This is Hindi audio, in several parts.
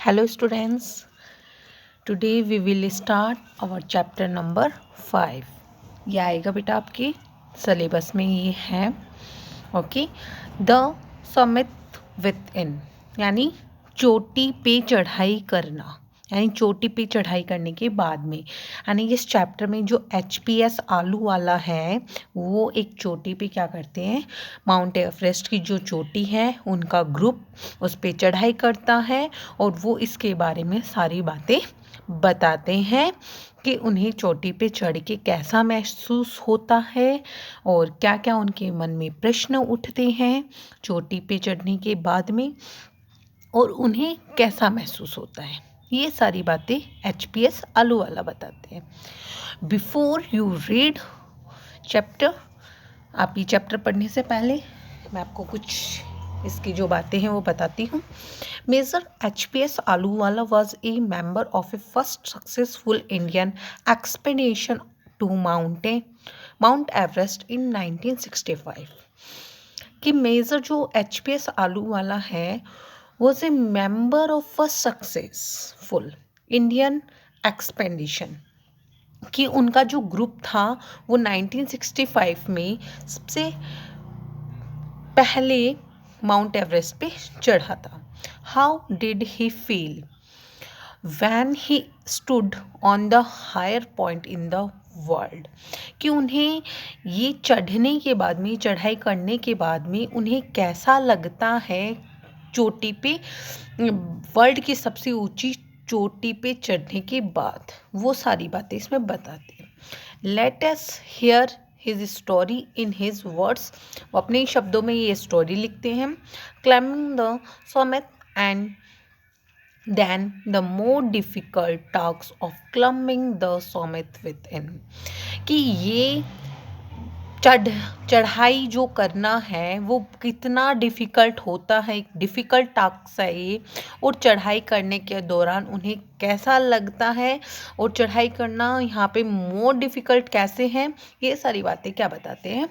Hello students, today we will start our chapter number 5. ये आएगा बेटा आपके सिलेबस में ये है okay the summit with in यानी चोटी पे चढ़ाई करना यानी चोटी पे चढ़ाई करने के बाद में यानी इस चैप्टर में जो HPS आलू वाला है वो एक चोटी पे क्या करते हैं माउंट एवरेस्ट की जो चोटी है उनका ग्रुप उस पे चढ़ाई करता है और वो इसके बारे में सारी बातें बताते हैं कि उन्हें चोटी पे चढ़ के कैसा महसूस होता है और क्या क्या उनके मन में प्रश्न उठते हैं चोटी पे चढ़ने के बाद में और उन्हें कैसा महसूस होता है ये सारी बातें HPS आलू वाला बताते हैं। बिफोर यू रीड चैप्टर आप ये चैप्टर पढ़ने से पहले मैं आपको कुछ इसकी जो बातें हैं वो बताती हूँ। Major HPS Ahluwalia was a member of a first successful Indian expedition to Mount Everest in 1965 कि मेजर जो HPS आलूवाला है was a member of a successful Indian expedition कि उनका जो ग्रुप था वो 1965 में सबसे पहले माउंट एवरेस्ट पे चढ़ा था। How did he feel when he stood on the higher point in the world कि उन्हें ये चढ़ने के बाद में चढ़ाई करने के बाद में उन्हें कैसा लगता है चोटी पे वर्ल्ड की सबसे ऊंची चोटी पे चढ़ने के बाद वो सारी बातें इसमें बताते हैं। Let us here his story in his words वो अपने शब्दों में ये स्टोरी लिखते हैं। Climbing the summit and then the more difficult task of climbing the summit within कि ये चढ़ाई जो करना है वो कितना डिफ़िकल्ट होता है एक डिफ़िकल्ट टास्क है ये और चढ़ाई करने के दौरान उन्हें कैसा लगता है और चढ़ाई करना यहाँ पे मोर डिफ़िकल्ट कैसे हैं ये सारी बातें क्या बताते हैं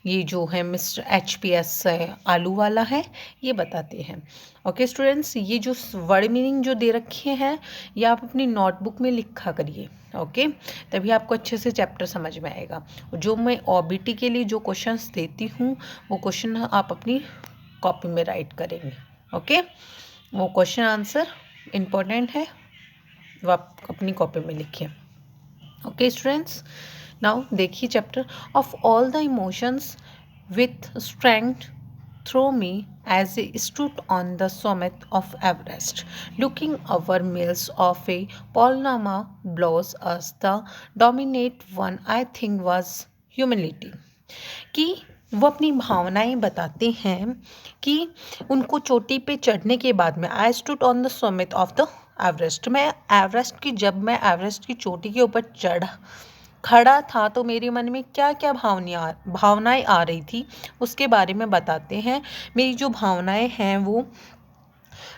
ये जो है मिस्टर HPS आलू वाला है ये बताते हैं। ओके स्टूडेंट्स ये जो वर्ड मीनिंग जो दे रखे हैं ये आप अपनी नोटबुक में लिखा करिए ओके तभी आपको अच्छे से चैप्टर समझ में आएगा। जो मैं OBT के लिए जो क्वेश्चंस देती हूँ वो क्वेश्चन आप अपनी कॉपी में राइट करेंगे ओके वो क्वेश्चन आंसर इम्पोर्टेंट है वो आप अपनी कॉपी में लिखिए। ओके स्टूडेंट्स नाउ देखिए chapter of all the emotions with strength through me as I stood on the summit of Everest, looking over miles of a panorama blows us the dominant one I think was humility कि वो अपनी भावनाएं बताते हैं कि उनको चोटी पे चढ़ने के बाद में I stood on the summit of the Everest जब मैं एवरेस्ट की चोटी के ऊपर खड़ा था तो मेरे मन में क्या क्या भावनाएं आ रही थी उसके बारे में बताते हैं। मेरी जो भावनाएं हैं वो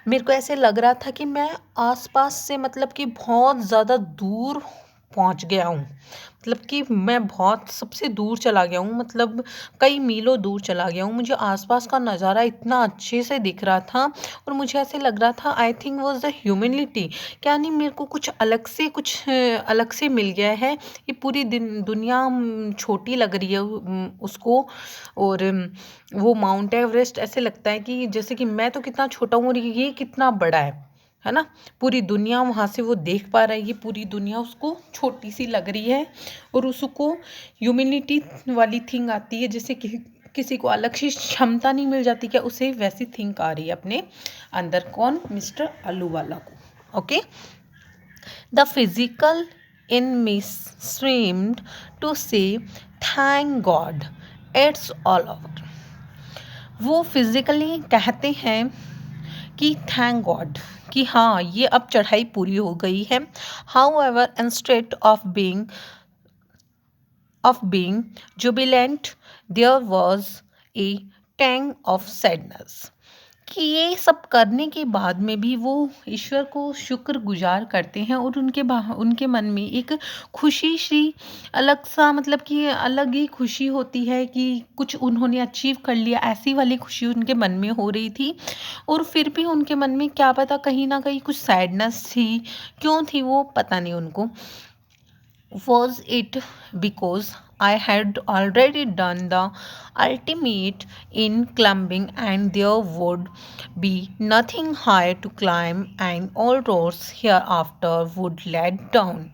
मेरे को ऐसे लग रहा था कि मैं आसपास से मतलब कि बहुत ज़्यादा दूर पहुंच गया हूँ मतलब कि मैं बहुत सबसे दूर चला गया हूँ मतलब कई मीलों दूर चला गया हूँ। मुझे आसपास का नज़ारा इतना अच्छे से दिख रहा था और मुझे ऐसे लग रहा था I think was the humanity क्या नहीं मेरे को कुछ अलग से मिल गया है ये पूरी दुनिया छोटी लग रही है उसको और वो माउंट एवरेस्ट ऐसे लगता है कि जैसे कि मैं तो कितना छोटा हूँ और ये कितना बड़ा है ना। पूरी दुनिया वहाँ से वो देख पा रहा है ये पूरी दुनिया उसको छोटी सी लग रही है और उसको ह्यूमैनिटी वाली थिंग आती है जैसे कि किसी को अलग से क्षमता नहीं मिल जाती क्या उसे वैसी थिंक आ रही है अपने अंदर कौन मिस्टर आलू वाला को। Okay the physical in me screamed to say thank god it's all over वो फिजिकली कहते हैं कि थैंक गॉड कि हाँ ये अब चढ़ाई पूरी हो गई है। However instead of being jubilant there was a tang of sadness कि ये सब करने के बाद में भी वो ईश्वर को शुक्रगुज़ार करते हैं और उनके मन में एक खुशी सी अलग सा, मतलब कि अलग ही खुशी होती है कि कुछ उन्होंने अचीव कर लिया, ऐसी वाली खुशी उनके मन में हो रही थी। और फिर भी उनके मन में क्या पता कहीं न कहीं कुछ सैडनेस थी, क्यों थी वो पता नहीं उनको। Was it because I had already done the ultimate in climbing and there would be nothing higher to climb and all roads hereafter would lead down?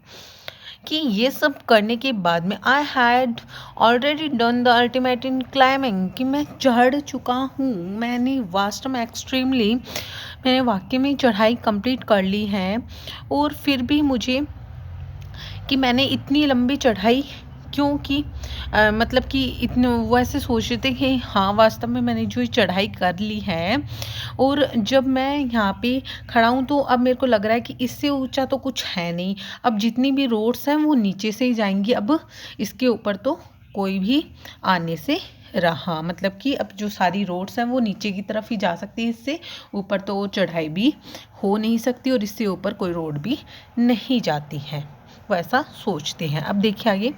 कि ये सब करने के बाद में I had already done the ultimate in climbing, कि मैं चढ़ चुका हूँ, मैंने वास्तव में एक्सट्रीमली मैंने वाकई में चढ़ाई कंप्लीट कर ली है। और फिर भी मुझे कि मैंने इतनी लंबी चढ़ाई क्यों की, मतलब कि इतने वो ऐसे सोच रहे थे कि हाँ वास्तव में मैंने जो ये चढ़ाई कर ली है। और जब मैं यहाँ पे खड़ा हूँ तो अब मेरे को लग रहा है कि इससे ऊंचा तो कुछ है नहीं, अब जितनी भी रोड्स हैं वो नीचे से ही जाएंगी, अब इसके ऊपर तो कोई भी आने से रहा, मतलब कि अब जो सारी रोड्स हैं वो नीचे की तरफ ही जा सकती है, इससे ऊपर तो वो चढ़ाई भी हो नहीं सकती और इससे ऊपर कोई रोड भी नहीं जाती है, वैसा सोचते हैं। अब देखिए आगे,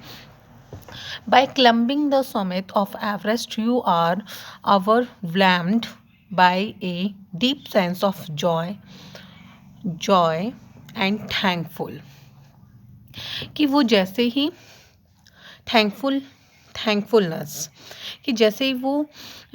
by climbing the summit of Everest you are overwhelmed by a deep sense of joy and thankful, कि वो जैसे ही थैंकफुलनेस, कि जैसे ही वो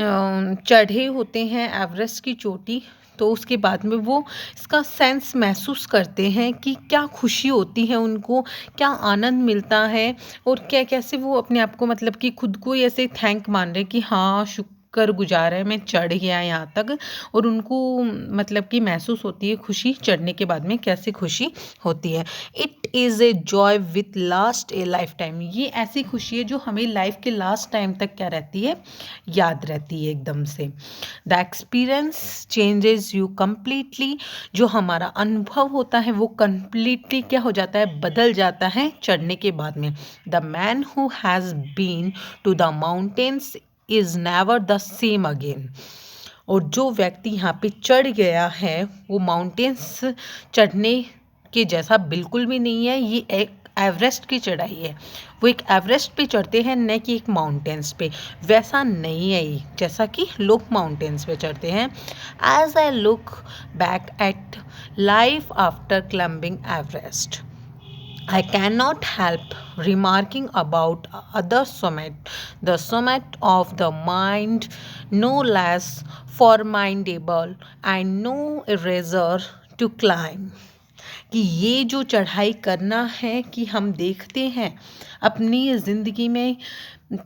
चढ़े होते हैं एवरेस्ट की चोटी, तो उसके बाद में वो इसका सेंस महसूस करते हैं कि क्या खुशी होती है उनको, क्या आनंद मिलता है, और क्या कैसे वो अपने आप को, मतलब कि खुद को ही ऐसे थैंक मान रहे कि हाँ शुक्रगुजार है, मैं चढ़ गया यहाँ तक। और उनको मतलब कि महसूस होती है खुशी, चढ़ने के बाद में कैसे खुशी होती है। It is a joy with last A life time, ये ऐसी खुशी है जो हमें लाइफ के लास्ट टाइम तक क्या रहती है, याद रहती है एकदम से। The experience changes you completely, जो हमारा अनुभव होता है वो कम्प्लीटली क्या हो जाता है, बदल जाता है चढ़ने के बाद में। The man who has been to the mountains is never the same again, और जो व्यक्ति यहाँ पे चढ़ गया है वो माउंटेन्स चढ़ने के जैसा बिल्कुल भी नहीं है। ये एक एवरेस्ट की चढ़ाई है, वो एक एवरेस्ट पे चढ़ते हैं न कि एक माउंटेन्स पे, वैसा नहीं है ये जैसा कि लोग माउंटेन्स पे चढ़ते हैं। As I look back at life after climbing Everest, I cannot help remarking about other summit, the summit of the mind, no less formidable and no eraser to climb, कि ये जो चढ़ाई करना है कि हम देखते हैं अपनी ज़िंदगी में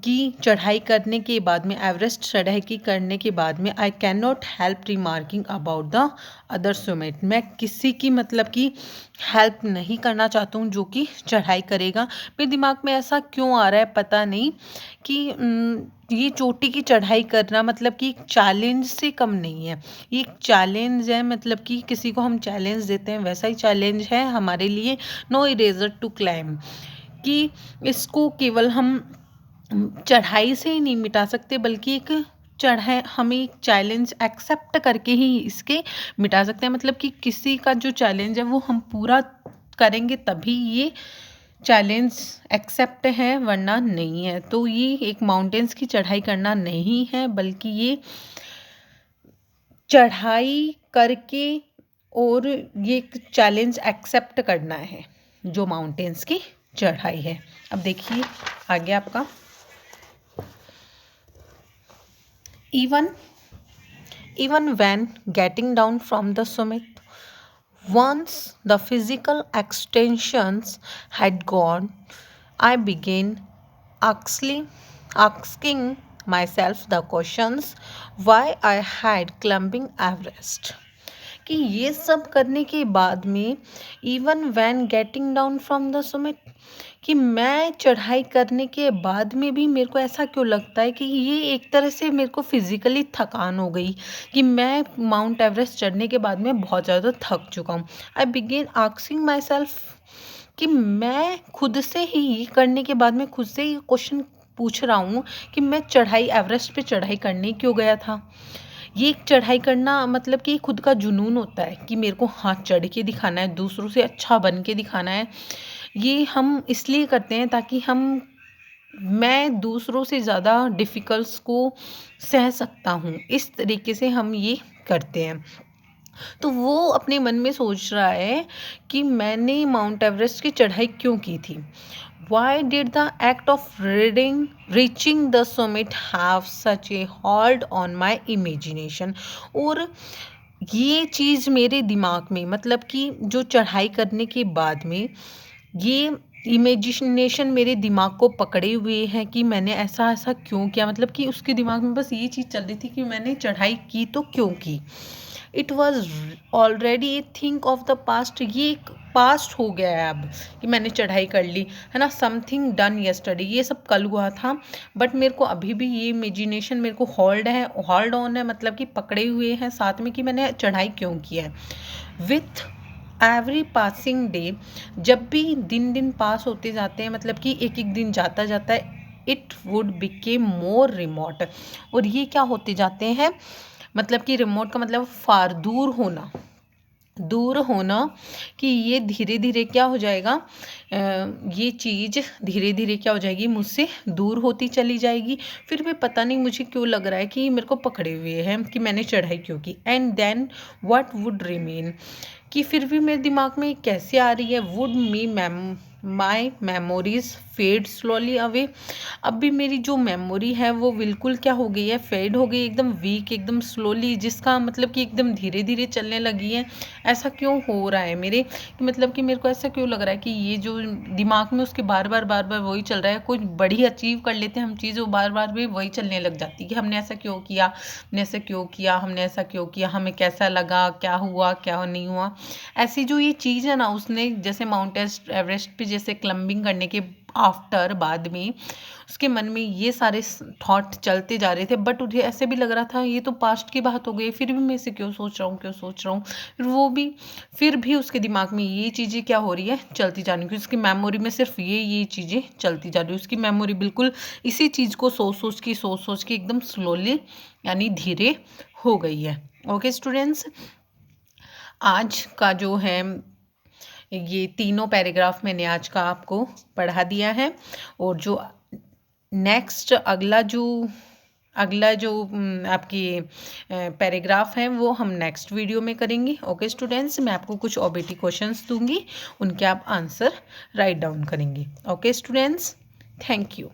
कि चढ़ाई करने के बाद में, एवरेस्ट चढ़ाई की करने के बाद में, I can not help remarking about the other Sumit, मैं किसी की मतलब कि हेल्प नहीं करना चाहता हूँ जो कि चढ़ाई करेगा। मेरे दिमाग में ऐसा क्यों आ रहा है पता नहीं कि ये चोटी की चढ़ाई करना मतलब कि एक चैलेंज से कम नहीं है, ये एक चैलेंज है, मतलब कि किसी को हम चैलेंज देते हैं वैसा ही चैलेंज है हमारे लिए। नो इरेजर टू क्लाइम, कि इसको केवल हम चढ़ाई से ही नहीं मिटा सकते, बल्कि एक चढ़ाई हमें एक चैलेंज एक्सेप्ट करके ही इसके मिटा सकते हैं। मतलब कि किसी का जो चैलेंज है वो हम पूरा करेंगे तभी ये चैलेंज एक्सेप्ट है, वरना नहीं है। तो ये एक माउंटेन्स की चढ़ाई करना नहीं है, बल्कि ये चढ़ाई करके और ये एक चैलेंज एक्सेप्ट करना है जो माउंटेन्स की चढ़ाई है। अब देखिए आगे आपका, even when getting down from the summit, once the physical extensions had gone, I began asking myself the questions why I had climbing Everest, कि ये सब करने के बाद में even when getting down from the Sumit, कि मैं चढ़ाई करने के बाद में भी मेरे को ऐसा क्यों लगता है कि ये एक तरह से मेरे को फिज़िकली थकान हो गई, कि मैं माउंट एवरेस्ट चढ़ने के बाद में बहुत ज़्यादा थक चुका हूँ। आई बिगेन आस्किंग माई सेल्फ, कि मैं खुद से ही ये करने के बाद में खुद से ही क्वेश्चन पूछ रहा हूँ कि मैं चढ़ाई एवरेस्ट पे चढ़ाई करने क्यों गया था। ये एक चढ़ाई करना मतलब कि खुद का जुनून होता है कि मेरे को हाँ चढ़ के दिखाना है, दूसरों से अच्छा बन के दिखाना है। ये हम इसलिए करते हैं ताकि मैं दूसरों से ज़्यादा डिफ़िकल्ट्स को सह सकता हूँ, इस तरीके से हम ये करते हैं। तो वो अपने मन में सोच रहा है कि मैंने माउंट एवरेस्ट की चढ़ाई क्यों की थी। Why did the act of reaching the summit have such A hold on my imagination. और ये चीज़ मेरे दिमाग में मतलब कि जो चढ़ाई करने के बाद में ये इमेजिनेशन मेरे दिमाग को पकड़े हुए है कि मैंने ऐसा ऐसा क्यों किया, मतलब कि उसके दिमाग में बस ये चीज़ चल रही थी कि मैंने चढ़ाई की तो क्यों की। It was already A think of the past, ये एक पास्ट हो गया है अब कि मैंने चढ़ाई कर ली है ना, समथिंग डन यस्टरडे, ये सब कल हुआ था। बट मेरे को अभी भी ये इमेजिनेशन मेरे को होल्ड ऑन है, मतलब कि पकड़े हुए हैं साथ में कि मैंने चढ़ाई क्यों किया है। विथ एवरी पासिंग डे, जब भी दिन दिन पास होते जाते हैं, मतलब कि एक एक दिन जाता जाता है, it would became more remote. और ये क्या होते जाते हैं, मतलब कि रिमोट का मतलब फार दूर होना, दूर होना, कि ये धीरे धीरे क्या हो जाएगा, ये चीज़ धीरे धीरे क्या हो जाएगी, मुझसे दूर होती चली जाएगी। फिर भी पता नहीं मुझे क्यों लग रहा है कि मेरे को पकड़े हुए हैं कि मैंने चढ़ाई क्यों की। And then what would remain, कि फिर भी मेरे दिमाग में कैसे आ रही है, would me my memories fade slowly away. अब भी मेरी जो मेमोरी है वो बिल्कुल क्या हो गई है, फेड हो गई, एकदम वीक, एकदम स्लोली, जिसका मतलब कि एकदम धीरे धीरे चलने लगी है। ऐसा क्यों हो रहा है मेरे, कि मतलब कि मेरे को ऐसा क्यों लग रहा है कि ये जो दिमाग में उसके बार बार वही चल रहा है। कुछ बड़ी अचीव कर लेते हैं हम चीज़, वो बार बार भी वही चलने लग जाती है कि हमने ऐसा क्यों किया, हमने ऐसा क्यों किया, हमने ऐसा क्यों किया, हमें कैसा लगा, क्या हुआ क्या नहीं हुआ। ऐसी जो ये चीज़ है ना, उसने जैसे माउंट एवरेस्ट पे जैसे क्लम्बिंग करने के आफ्टर बाद में उसके मन में ये सारे थॉट चलते जा रहे थे। बट मुझे ऐसे भी लग रहा था ये तो पास्ट की बात हो गई, फिर भी मैं इसे क्यों सोच रहा हूँ, क्यों सोच रहा हूँ। फिर भी उसके दिमाग में ये चीज़ें क्या हो रही है, चलती जा रही है, क्योंकि उसकी मेमोरी में सिर्फ ये चीज़ें चलती जा रही है। उसकी मेमोरी बिल्कुल इसी चीज़ को सोच सोच के एकदम स्लोली यानी धीरे हो गई है। ओके स्टूडेंट्स, आज का जो है ये तीनों पैराग्राफ मैंने आज का आपको पढ़ा दिया है। और जो नेक्स्ट अगला जो आपकी पैराग्राफ है वो हम नेक्स्ट वीडियो में करेंगे। ओके स्टूडेंट्स, मैं आपको कुछ ओबीटी क्वेश्चंस दूंगी, उनके आप आंसर राइट डाउन करेंगे। Okay students, thank you.